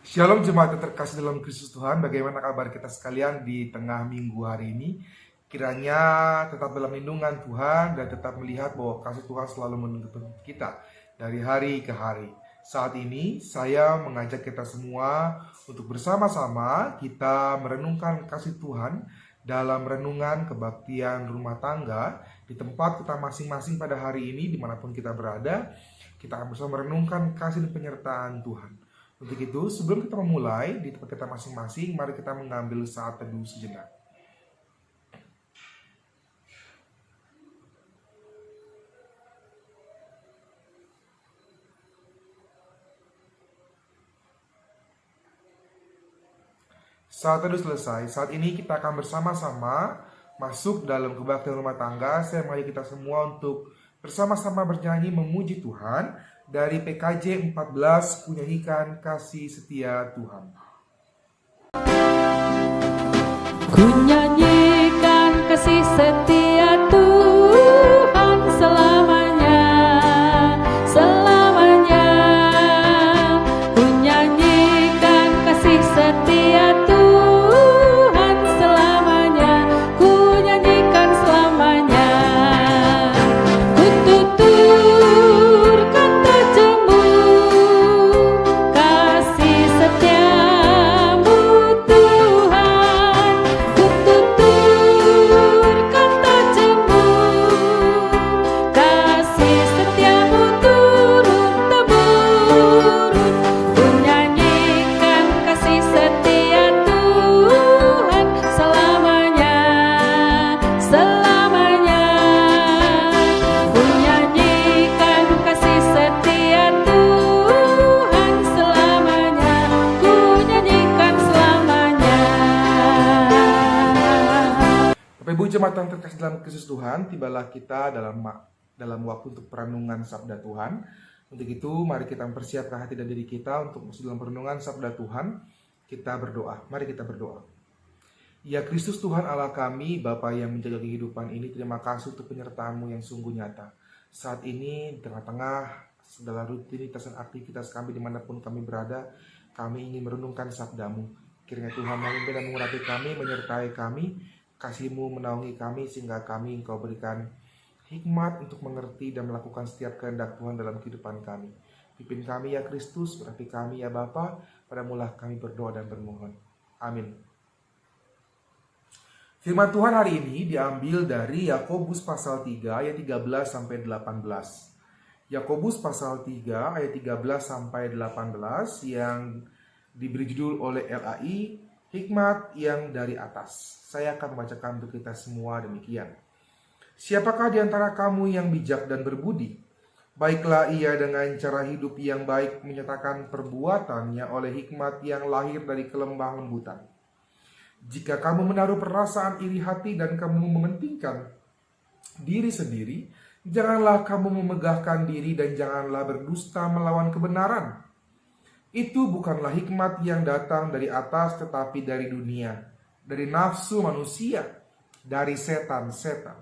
Shalom jemaat yang terkasih dalam Kristus Tuhan. Bagaimana kabar kita sekalian di tengah minggu hari ini? Kiranya tetap dalam lindungan Tuhan dan tetap melihat bahwa kasih Tuhan selalu menuntun kita dari hari ke hari. Saat ini saya mengajak kita semua untuk bersama-sama kita merenungkan kasih Tuhan dalam renungan kebaktian rumah tangga di tempat kita masing-masing pada hari ini, dimanapun kita berada. Kita akan bersama merenungkan kasih dan penyertaan Tuhan. Untuk itu, sebelum kita memulai di tempat kita masing-masing, mari kita mengambil saat teduh sejenak. Saat teduh selesai, saat ini kita akan bersama-sama masuk dalam kebaktian rumah tangga. Saya mengajak kita semua untuk bersama-sama bernyanyi memuji Tuhan dari PKJ 14, Kunyanyikan Kasih Setia Tuhan. Ku nyanyikan kasih setia Tuhan selamanya, selamanya. Ku nyanyikan kasih setia Tuhan selamanya, ku nyanyikan selamanya. Ku tuturkan tujumu, kasih setiamu Tuhan. Ku tuturkan tujumu, kasih setiamu turun-temurun. Ku nyanyikan kasih setia Tuhan selamanya, selamanya. Ku nyanyikan kasih setia Tuhan selamanya, ku nyanyikan selamanya. Bapak Ibu jemaat yang terkasih dalam Kristus Tuhan, tibalah kita dalam waktu untuk perenungan Sabda Tuhan. Untuk itu, mari kita mempersiapkan hati dan diri kita untuk masuk dalam perenungan Sabda Tuhan. Kita berdoa. Mari kita berdoa. Ya Kristus Tuhan Allah kami, Bapa yang menjaga kehidupan ini, terima kasih untuk penyertaan-Mu yang sungguh nyata. Saat ini, di tengah-tengah segala rutinitas dan aktivitas kami dimanapun kami berada, kami ingin merenungkan Sabda-Mu. Kiranya Tuhan memimpin dan mengurapi kami, menyertai kami, kasih-Mu menaungi kami, sehingga kami Engkau berikan hikmat untuk mengerti dan melakukan setiap kehendak Tuhan dalam kehidupan kami. Pimpin kami ya Kristus, berapi kami ya Bapa, padamulah kami berdoa dan bermohon. Amin. Firman Tuhan hari ini diambil dari Yakobus pasal 3 ayat 13 sampai 18. Yakobus pasal 3 ayat 13 sampai 18 yang diberi judul oleh LAI, Hikmat yang dari atas. Saya akan membacakan untuk kita semua demikian. Siapakah di antara kamu yang bijak dan berbudi? Baiklah ia dengan cara hidup yang baik menyatakan perbuatannya oleh hikmat yang lahir dari kelemah lembutan. Jika kamu menaruh perasaan iri hati dan kamu mementingkan diri sendiri, janganlah kamu memegahkan diri dan janganlah berdusta melawan kebenaran. Itu bukanlah hikmat yang datang dari atas tetapi dari dunia, dari nafsu manusia, dari setan-setan.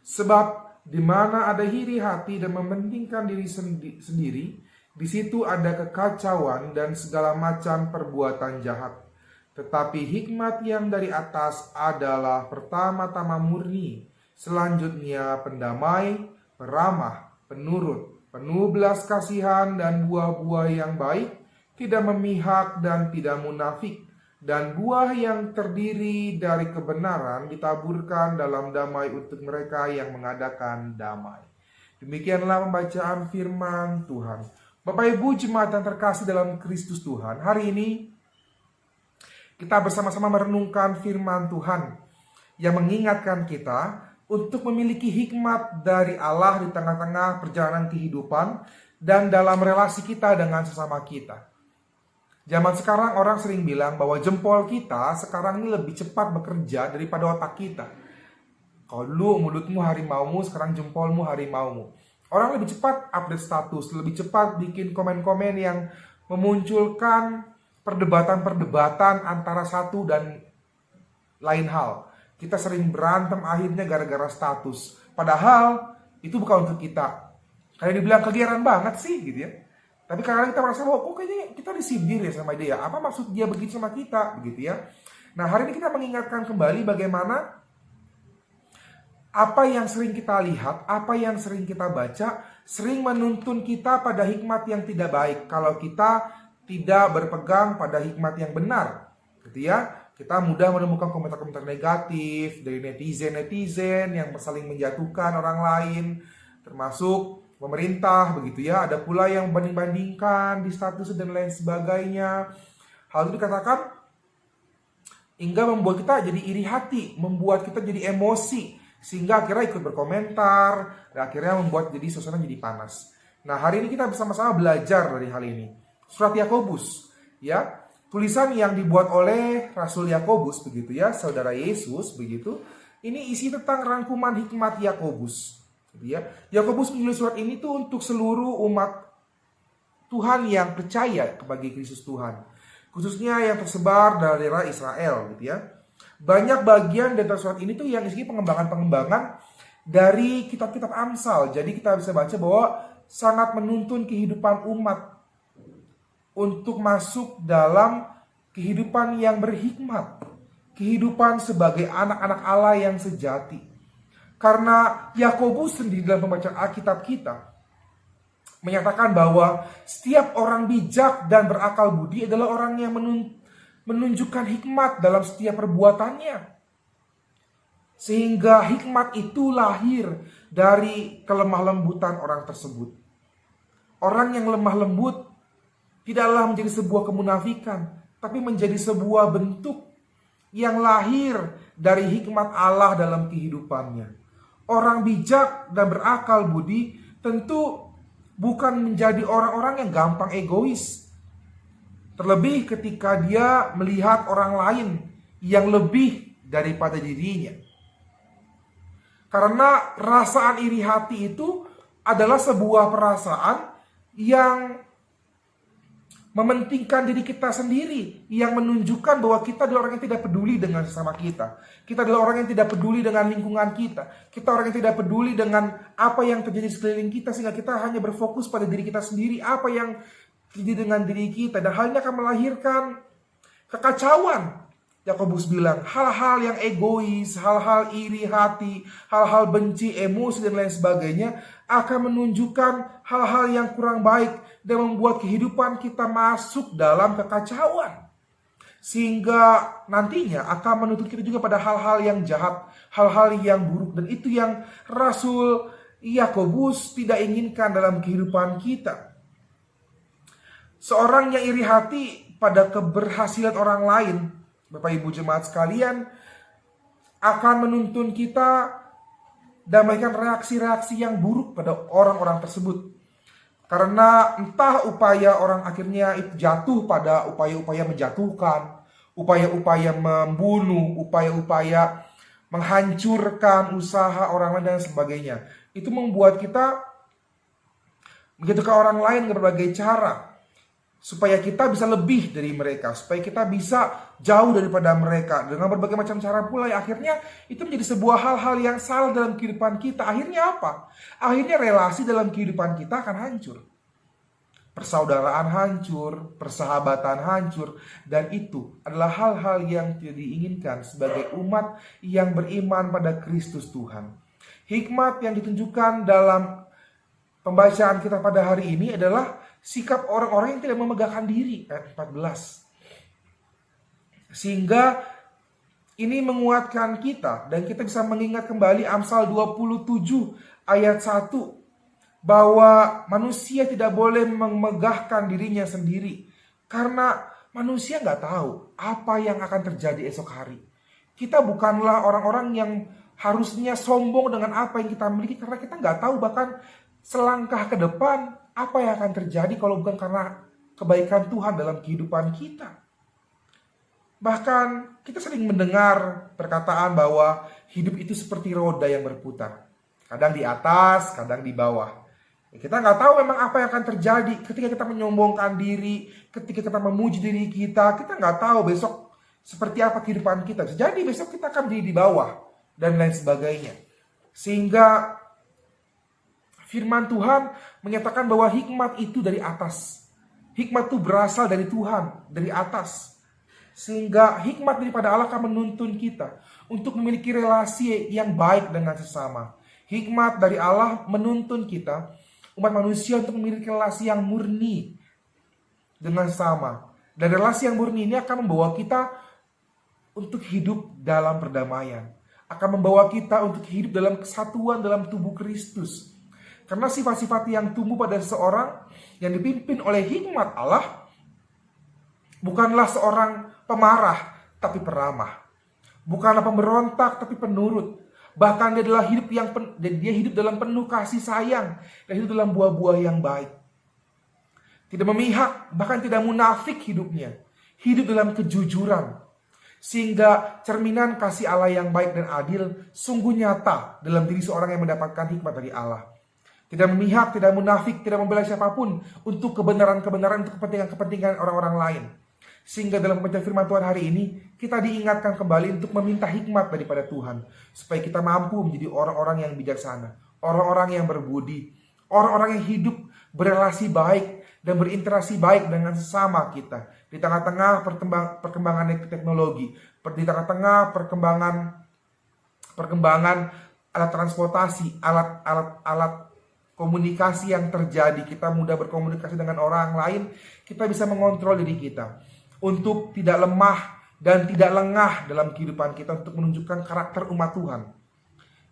Sebab di mana ada iri hati dan mementingkan diri sendiri, di situ ada kekacauan dan segala macam perbuatan jahat. Tetapi hikmat yang dari atas adalah pertama-tama murni, selanjutnya pendamai, peramah, penurut, penuh belas kasihan dan buah-buah yang baik, tidak memihak dan tidak munafik, dan buah yang terdiri dari kebenaran ditaburkan dalam damai untuk mereka yang mengadakan damai. Demikianlah pembacaan firman Tuhan. Bapak Ibu jemaat yang terkasih dalam Kristus Tuhan, hari ini kita bersama-sama merenungkan firman Tuhan yang mengingatkan kita untuk memiliki hikmat dari Allah di tengah-tengah perjalanan kehidupan dan dalam relasi kita dengan sesama kita. Zaman sekarang orang sering bilang bahwa jempol kita sekarang ini lebih cepat bekerja daripada otak kita. Kalau dulu mulutmu harimaumu, sekarang jempolmu harimaumu. Orang lebih cepat update status, lebih cepat bikin komen-komen yang memunculkan perdebatan-perdebatan antara satu dan lain hal. Kita sering berantem akhirnya gara-gara status. Padahal itu bukan untuk kita. Kayak dibilang kegiatan banget sih gitu ya. Tapi kadang kita merasa bahwa kok kayaknya kita disindir ya sama dia. Apa maksud dia begitu sama kita, begitu ya. Nah, hari ini kita mengingatkan kembali bagaimana apa yang sering kita lihat, apa yang sering kita baca, sering menuntun kita pada hikmat yang tidak baik. Kalau kita tidak berpegang pada hikmat yang benar, gitu ya. Kita mudah menemukan komentar-komentar negatif dari netizen-netizen yang saling menjatuhkan orang lain, termasuk pemerintah, begitu ya. Ada pula yang banding-bandingkan di status dan lain sebagainya. Hal itu dikatakan hingga membuat kita jadi iri hati, membuat kita jadi emosi, sehingga akhirnya ikut berkomentar, dan akhirnya membuat jadi suasana jadi panas. Nah, hari ini kita bersama-sama belajar dari hal ini. Surat Yakobus, ya, tulisan yang dibuat oleh Rasul Yakobus, begitu ya, saudara Yesus, begitu. Ini isi tentang rangkuman hikmat Yakobus, gitu ya. Yakobus menulis surat ini tuh untuk seluruh umat Tuhan yang percaya bagi Kristus Tuhan, khususnya yang tersebar dari daerah Israel, gitu ya. Banyak bagian dari surat ini tuh yang isinya pengembangan-pengembangan dari kitab-kitab Amsal. Jadi kita bisa baca bahwa sangat menuntun kehidupan umat untuk masuk dalam kehidupan yang berhikmat, kehidupan sebagai anak-anak Allah yang sejati. Karena Yakobus sendiri dalam pembacaan Alkitab kita menyatakan bahwa setiap orang bijak dan berakal budi adalah orang yang menunjukkan hikmat dalam setiap perbuatannya. Sehingga hikmat itu lahir dari kelemah lembutan orang tersebut. Orang yang lemah lembut tidaklah menjadi sebuah kemunafikan, tapi menjadi sebuah bentuk yang lahir dari hikmat Allah dalam kehidupannya. Orang bijak dan berakal budi tentu bukan menjadi orang-orang yang gampang egois. Terlebih ketika dia melihat orang lain yang lebih daripada dirinya. Karena perasaan iri hati itu adalah sebuah perasaan yang mementingkan diri kita sendiri, yang menunjukkan bahwa kita adalah orang yang tidak peduli dengan sesama kita. Kita adalah orang yang tidak peduli dengan lingkungan kita. Kita orang yang tidak peduli dengan apa yang terjadi sekeliling kita, sehingga kita hanya berfokus pada diri kita sendiri, apa yang terjadi dengan diri kita. Dan hal ini akan melahirkan kekacauan. Yakobus bilang, hal-hal yang egois, hal-hal iri hati, hal-hal benci, emosi, dan lain sebagainya akan menunjukkan hal-hal yang kurang baik dan membuat kehidupan kita masuk dalam kekacauan. Sehingga nantinya akan menuntut kita juga pada hal-hal yang jahat, hal-hal yang buruk. Dan itu yang Rasul Yakobus tidak inginkan dalam kehidupan kita. Seorang yang iri hati pada keberhasilan orang lain, Bapak Ibu jemaat sekalian, akan menuntun kita dan memberikan reaksi-reaksi yang buruk pada orang-orang tersebut. Karena entah upaya orang akhirnya itu jatuh pada upaya-upaya menjatuhkan, upaya-upaya membunuh, upaya-upaya menghancurkan usaha orang lain dan sebagainya. Itu membuat kita menjatuhkan orang lain dengan berbagai cara, supaya kita bisa lebih dari mereka, supaya kita bisa jauh daripada mereka dengan berbagai macam cara pula. Akhirnya itu menjadi sebuah hal-hal yang salah dalam kehidupan kita. Akhirnya apa? Akhirnya relasi dalam kehidupan kita akan hancur. Persaudaraan hancur, persahabatan hancur, dan itu adalah hal-hal yang tidak diinginkan sebagai umat yang beriman pada Kristus Tuhan. Hikmat yang ditunjukkan dalam pembacaan kita pada hari ini adalah sikap orang-orang yang tidak memegahkan diri, ayat 14. Sehingga ini menguatkan kita dan kita bisa mengingat kembali Amsal 27 ayat 1, bahwa manusia tidak boleh memegahkan dirinya sendiri, karena manusia nggak tahu apa yang akan terjadi esok hari. Kita bukanlah orang-orang yang harusnya sombong dengan apa yang kita miliki, karena kita nggak tahu bahkan selangkah ke depan apa yang akan terjadi kalau bukan karena kebaikan Tuhan dalam kehidupan kita. Bahkan kita sering mendengar perkataan bahwa hidup itu seperti roda yang berputar. Kadang di atas, kadang di bawah. Kita nggak tahu memang apa yang akan terjadi ketika kita menyombongkan diri, ketika kita memuji diri kita. Kita nggak tahu besok seperti apa kehidupan kita. Jadi besok kita akan di bawah dan lain sebagainya. Sehingga Firman Tuhan menyatakan bahwa hikmat itu dari atas. Hikmat itu berasal dari Tuhan, dari atas. Sehingga hikmat daripada Allah akan menuntun kita untuk memiliki relasi yang baik dengan sesama. Hikmat dari Allah menuntun kita, umat manusia, untuk memiliki relasi yang murni dengan sesama. Dan relasi yang murni ini akan membawa kita untuk hidup dalam perdamaian. Akan membawa kita untuk hidup dalam kesatuan dalam tubuh Kristus. Karena sifat-sifat yang tumbuh pada seseorang yang dipimpin oleh hikmat Allah bukanlah seorang pemarah, tapi peramah. Bukanlah pemberontak, tapi penurut. Bahkan dia hidup dalam penuh kasih sayang dan hidup dalam buah-buah yang baik. Tidak memihak, bahkan tidak munafik hidupnya. Hidup dalam kejujuran. Sehingga cerminan kasih Allah yang baik dan adil sungguh nyata dalam diri seorang yang mendapatkan hikmat dari Allah. Tidak memihak, tidak munafik, tidak membela siapapun untuk kebenaran-kebenaran, untuk kepentingan-kepentingan orang-orang lain. Sehingga dalam pembacaan firman Tuhan hari ini, kita diingatkan kembali untuk meminta hikmat daripada Tuhan. Supaya kita mampu menjadi orang-orang yang bijaksana, orang-orang yang berbudi, orang-orang yang hidup berelasi baik dan berinteraksi baik dengan sesama kita. Di tengah-tengah perkembangan teknologi, di tengah-tengah perkembangan alat transportasi, alat komunikasi yang terjadi, kita mudah berkomunikasi dengan orang lain, kita bisa mengontrol diri kita untuk tidak lemah dan tidak lengah dalam kehidupan kita, untuk menunjukkan karakter umat Tuhan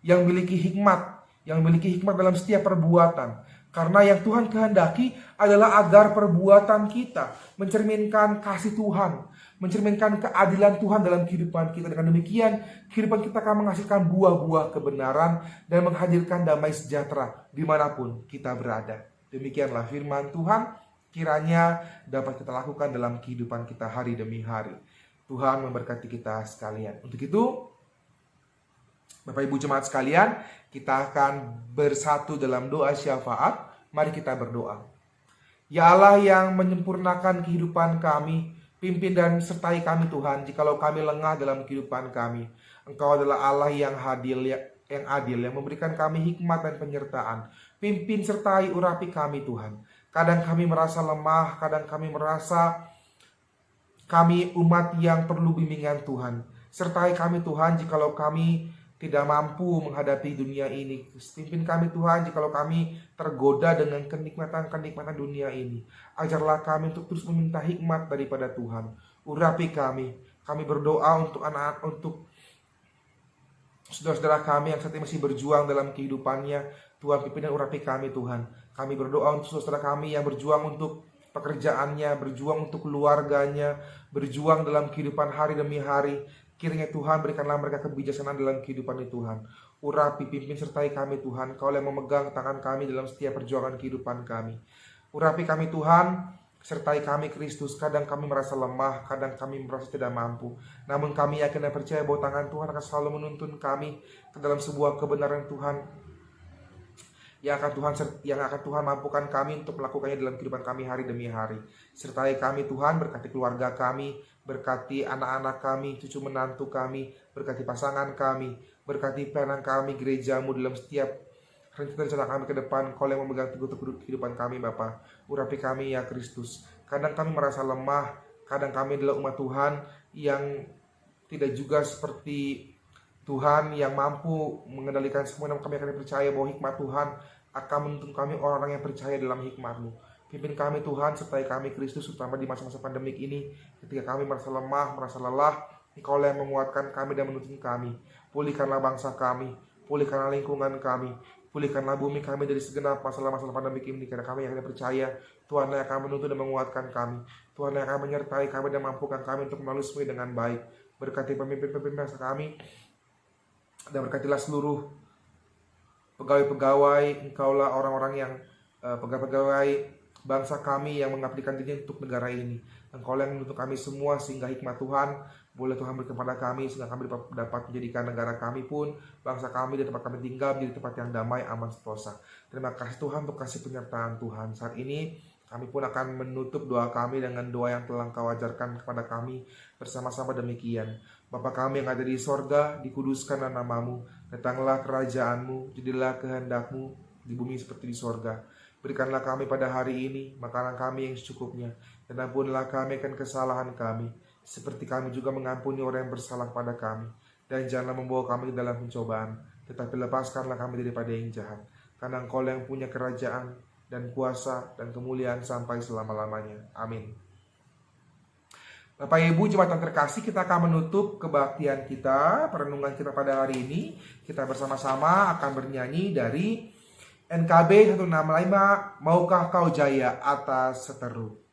yang memiliki hikmat dalam setiap perbuatan. Karena yang Tuhan kehendaki adalah agar perbuatan kita mencerminkan kasih Tuhan, mencerminkan keadilan Tuhan dalam kehidupan kita. Dengan demikian, kehidupan kita akan menghasilkan buah-buah kebenaran dan menghadirkan damai sejahtera dimanapun kita berada. Demikianlah firman Tuhan, kiranya dapat kita lakukan dalam kehidupan kita hari demi hari. Tuhan memberkati kita sekalian. Untuk itu, Bapak Ibu Jemaat sekalian, kita akan bersatu dalam doa syafaat. Mari kita berdoa. Ya Allah yang menyempurnakan kehidupan kami, pimpin dan sertai kami Tuhan, jikalau kami lengah dalam kehidupan kami. Engkau adalah Allah yang adil, yang memberikan kami hikmat dan penyertaan. Pimpin sertai urapi kami Tuhan. Kadang kami merasa lemah, kadang kami merasa kami umat yang perlu bimbingan Tuhan. Sertai kami Tuhan jikalau kami tidak mampu menghadapi dunia ini. Pimpin kami Tuhan jikalau kami tergoda dengan kenikmatan-kenikmatan dunia ini. Ajarlah kami untuk terus meminta hikmat daripada Tuhan. Urapi kami. Kami berdoa untuk anak-anak, untuk saudara-saudara kami yang saat ini masih berjuang dalam kehidupannya. Tuhan, pimpin dan urapi kami Tuhan. Kami berdoa untuk saudara kami yang berjuang untuk pekerjaannya, berjuang untuk keluarganya, berjuang dalam kehidupan hari demi hari. Kiranya Tuhan berikanlah mereka kebijaksanaan dalam kehidupan ini Tuhan. Urapi, pimpin, sertai kami Tuhan. Kau yang memegang tangan kami dalam setiap perjuangan kehidupan kami. Urapi kami Tuhan, sertai kami Kristus. Kadang kami merasa lemah, kadang kami merasa tidak mampu. Namun kami yakin dan percaya bahwa tangan Tuhan akan selalu menuntun kami ke dalam sebuah kebenaran Tuhan yang akan Tuhan mampukan kami untuk melakukannya dalam kehidupan kami hari demi hari. Sertai kami Tuhan, berkati keluarga kami, berkati anak-anak kami, cucu menantu kami, berkati pasangan kami, berkati pelayanan kami, gerejamu dalam setiap rencana kami ke depan. Kau yang memegang teguh kehidupan kami Bapa. Urapi kami ya Kristus. Kadang kami merasa lemah, kadang kami adalah umat Tuhan yang tidak juga seperti Tuhan yang mampu mengendalikan semua. Namun kami akan percaya bahwa hikmat Tuhan akan menuntun kami orang-orang yang percaya dalam hikmat-Mu. Pimpin kami Tuhan, sertai kami Kristus, terutama di masa-masa pandemik ini. Ketika kami merasa lemah, merasa lelah, Engkau yang menguatkan kami dan menuntun kami. Pulihkanlah bangsa kami, pulihkanlah lingkungan kami, pulihkanlah bumi kami dari segenap masalah-masalah pandemik ini. Karena kami yang percaya Tuhan yang akan menuntun dan menguatkan kami. Tuhan yang akan menyertai kami dan mampukan kami untuk melalui semua dengan baik. Berkati pemimpin-pemimpin bangsa kami, dan berkatilah seluruh pegawai-pegawai. Engkaulah orang-orang yang pegawai-pegawai bangsa kami yang mengabdikan diri untuk negara ini. Engkau yang menuntun kami semua, sehingga hikmat Tuhan boleh Tuhan berikan kepada kami, sehingga kami dapat menjadikan negara kami pun, bangsa kami dan tempat kami tinggal menjadi tempat yang damai, aman, sentosa. Terima kasih Tuhan untuk kasih penyertaan Tuhan. Saat ini kami pun akan menutup doa kami dengan doa yang telah Engkau ajarkan kepada kami bersama-sama demikian. Bapa kami yang ada di sorga, dikuduskanlah namamu, datanglah kerajaan-Mu, jadilah kehendak-Mu di bumi seperti di sorga. Berikanlah kami pada hari ini makanan kami yang secukupnya, dan ampunilah kami akan kesalahan kami, seperti kami juga mengampuni orang yang bersalah pada kami. Dan janganlah membawa kami ke dalam pencobaan, tetapi lepaskanlah kami daripada yang jahat. Karena Engkau yang punya kerajaan dan kuasa dan kemuliaan sampai selama-lamanya. Amin. Bapak Ibu jemaat yang terkasih, kita akan menutup kebaktian kita, perenungan kita pada hari ini. Kita bersama-sama akan bernyanyi dari NKB 165, Maukah Kau Jaya atas seteru.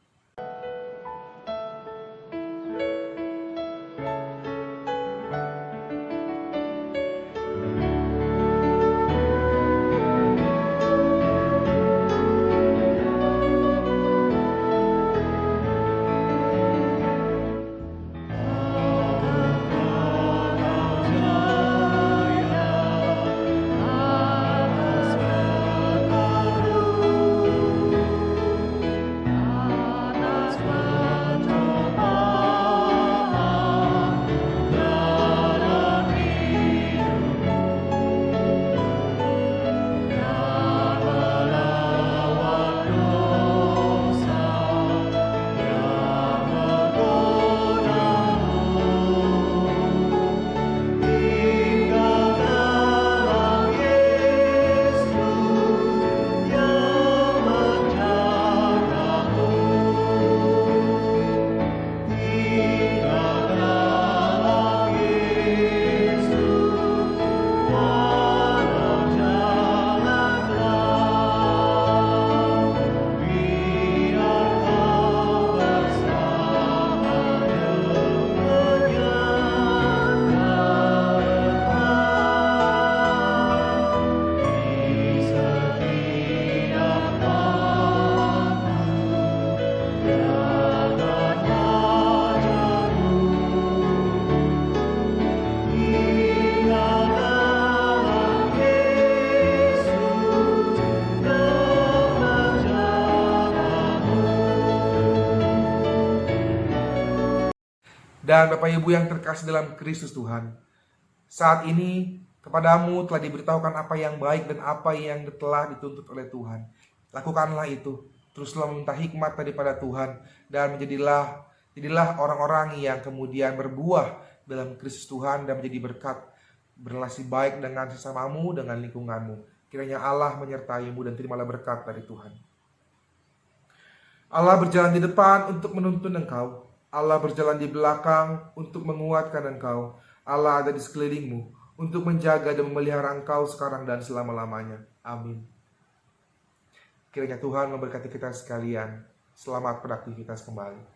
Dan Bapak Ibu yang terkasih dalam Kristus Tuhan, saat ini kepadamu telah diberitahukan apa yang baik dan apa yang telah dituntut oleh Tuhan. Lakukanlah itu. Teruslah meminta hikmat daripada Tuhan, dan jadilah orang-orang yang kemudian berbuah dalam Kristus Tuhan dan menjadi berkat, berrelasi baik dengan sesamamu, dengan lingkunganmu. Kiranya Allah menyertaimu dan terimalah berkat dari Tuhan. Allah berjalan di depan untuk menuntun engkau. Allah berjalan di belakang untuk menguatkan engkau. Allah ada di sekelilingmu untuk menjaga dan memelihara engkau sekarang dan selama-lamanya. Amin. Kiranya Tuhan memberkati kita sekalian. Selamat beraktivitas kembali.